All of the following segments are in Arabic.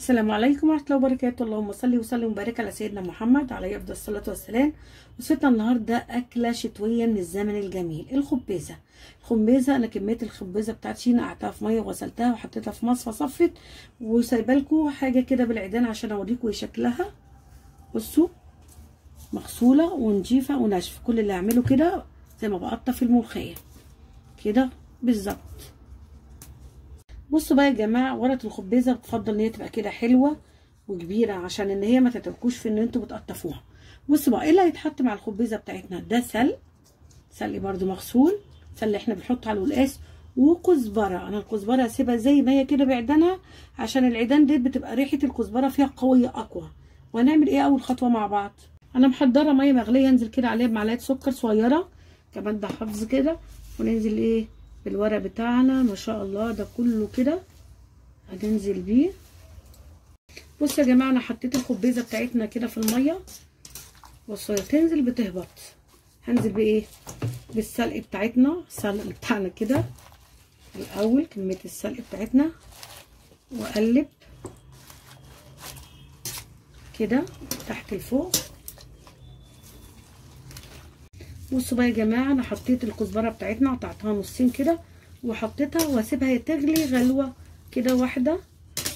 السلام عليكم ورحمه الله وبركاته. اللهم صل وسلم وبارك على سيدنا محمد عليه افضل الصلاه والسلام. وصلنا النهارده اكله شتويه من الزمن الجميل، الخبيزه. انا كميه الخبيزه بتاعتي نقعتها في ميه وغسلتها وحطيتها في مصفى صفت، وسايبه لكم حاجه كده بالعيدان عشان اوريكم شكلها. بصوا مغسوله ونضيفه وناشفه. كل اللي اعمله كده زي ما بقطع في الملوخيه كده بالظبط. بصوا بقى يا جماعه، ورقه الخبيزه بتفضل ان هي تبقى كده حلوه وكبيره عشان ان هي ما تتركوش في ان انتوا بتقطفوها. بصوا بقى ايه اللي هيتحط مع الخبيزه بتاعتنا؟ ده سلق برده مغسول، سلق احنا بنحطه على القلقاس، وكزبره. انا الكزبره هسيبها زي ما هي كده بعيدانها عشان العيدان دي بتبقى ريحه الكزبره فيها قويه اقوى. وهنعمل ايه اول خطوه مع بعض؟ انا محضره ميه مغليه، انزل كده عليها بمعلقه سكر صغيره كمان، ده حفظ كده. وننزل ايه بالورق بتاعنا ما شاء الله ده كله كده هننزل بيه. بصوا يا جماعه انا حطيت الخبيزه بتاعتنا كده في الميه. بصوا تنزل بتهبط. هنزل بايه؟ بالسلق بتاعتنا، السلق بتاعنا كده الاول، كميه السلق بتاعتنا، واقلب كده تحت لفوق. بصوا بقى يا جماعه انا حطيت الكزبره بتاعتنا قطعتها نصين كده وحطيتها واسيبها تغلي غلوه كده واحده،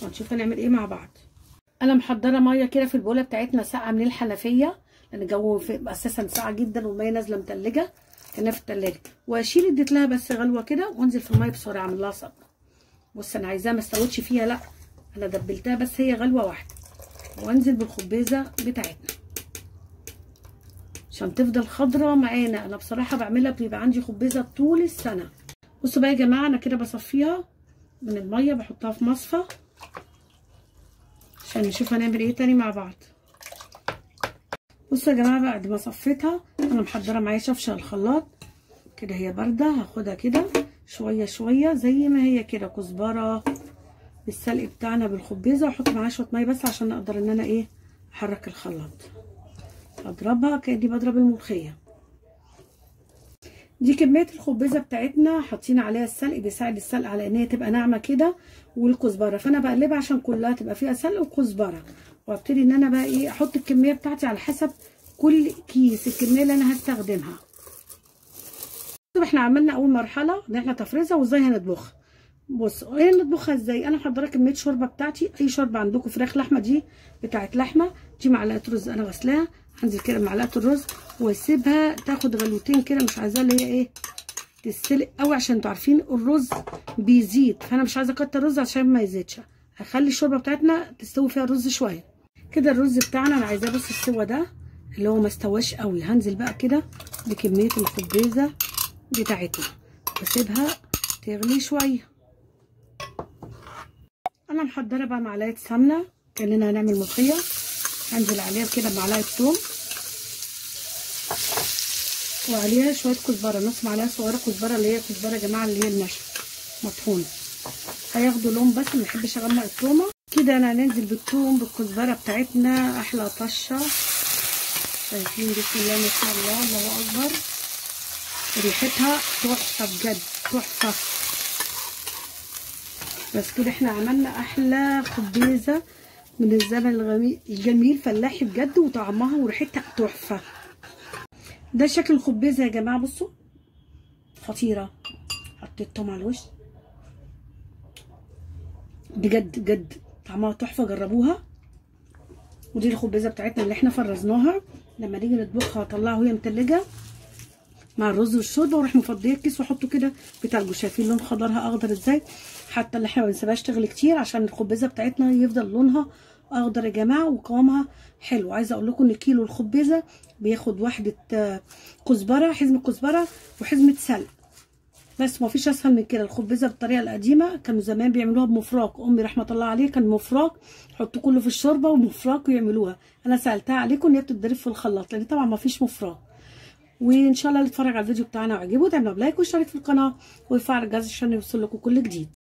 وهنشوف هنعمل ايه مع بعض. انا محضره ميه كده في البوله بتاعتنا ساقعه من الحنفيه، لان الجو اساسا ساقعه جدا والميه نازله متلجه كانها في التلاجه. واشيل اديت لها بس غلوه كده وانزل في الميه بسرعه اعمل لها صب. بص انا عايزاها ما استوتش فيها، لا انا دبلتها بس هي غلوه واحده. وانزل بالخبيزه بتاعتنا عشان تفضل خضره معانا. انا بصراحه بعملها بيبقى عندي خبيزه طول السنه. بصوا بقى يا جماعه انا كده بصفيها من الميه، بحطها في مصفى عشان نشوف هنعمل ايه تاني مع بعض. بصوا يا جماعه بعد ما صفيتها انا محضره معايا شفشه الخلاط كده، هي بارده. هاخدها كده شويه شويه زي ما هي كده، كزبره بالسلق بتاعنا بالخبيزه، واحط معاها شويه ميه بس عشان اقدر ان انا ايه احرك الخلاط. اضربها كاني بضرب الملوخيه. دي كميه الخبيزه بتاعتنا، حاطين عليها السلق، بيساعد السلق على ان هي تبقى ناعمه كده، والكزبره. فانا بقلبها عشان كلها تبقى فيها سلق وكزبره، وابتدي ان انا بقى ايه احط الكميه بتاعتي على حسب كل كيس الكميه اللي انا هستخدمها. احنا عملنا اول مرحله ان احنا تفريزها وازاي هنطبخها. بصوا ايه نطبخها ازاي. انا محضره كميه شوربه بتاعتي، اي شوربه عندكم، فراخ لحمه، دي بتاعت لحمه. دي معلقه رز انا غسلاها، هنزل كده معلقه الرز واسيبها تاخد غلوتين كده، مش عايزاها اللي هي ايه تتسلق قوي عشان انتوا عارفين الرز بيزيد، فانا مش عايزه اكتر رز عشان ما يزيدش. هخلي الشوربه بتاعتنا تستوي فيها الرز شويه كده. الرز بتاعنا انا عايزاه بص السوا ده اللي هو ما استواش قوي. هنزل بقى كده بكميه الخبيزه بتاعتنا واسيبها تغلي شويه. انا محضره بقى معلقه سمنه كاننا هنعمل ملوخيه، هنزل عليها كده بمعلقه ثوم، وعليها شويه كزبره، نص معلقه صغيره كزبره، اللي هي كزبره يا جماعه اللي هي الناشفه مطحونه، هياخدوا لون بس ما بحبش اغمق الثومه كده. انا هننزل بالثوم بالكزبره بتاعتنا، احلى طشه. شايفين بسم الله ما شاء الله، الله اكبر، ريحتها تحفه بجد تحفه. بس كده احنا عملنا احلى خبيزه من الزمن الجميل، فلاحي بجد، وطعمها وريحتها تحفه. ده شكل الخبيزه يا جماعه، بصوا خطيره. حطيت توم على الوش بجد بجد طعمها تحفه، جربوها. ودي الخبيزه بتاعتنا اللي احنا فرزناها، لما نيجي نطبخها هطلعها وهي متلجه مع الرز والشوربه، واروح مفضيه الكيس واحطه كده بتلجه. شايفين لون خضرها اخضر ازاي؟ حتى اللي احنا ما بنسيبهاش تغلي كتير عشان الخبيزه بتاعتنا يفضل لونها اخضر يا جماعه وقوامها حلو. عايزه اقول لكم ان كيلو الخبيزه بياخد واحده كزبره، حزمه كزبره وحزمه سلق، بس ما فيش اسهل من كده. الخبيزه بالطريقه القديمه كانوا زمان بيعملوها بمفراك، امي رحمه الله عليها كان مفراك يحطوا كله في الشوربه ومفراك ويعملوها. انا سالتها عليكم ان هي بتتضرب في الخلاط لان طبعا ما فيش مفراك. وان شاء الله اللي اتفرج على الفيديو بتاعنا وعجبه تعملوا لايك واشترك في القناه ويفعل الجرس عشان يوصل لكم كل جديد.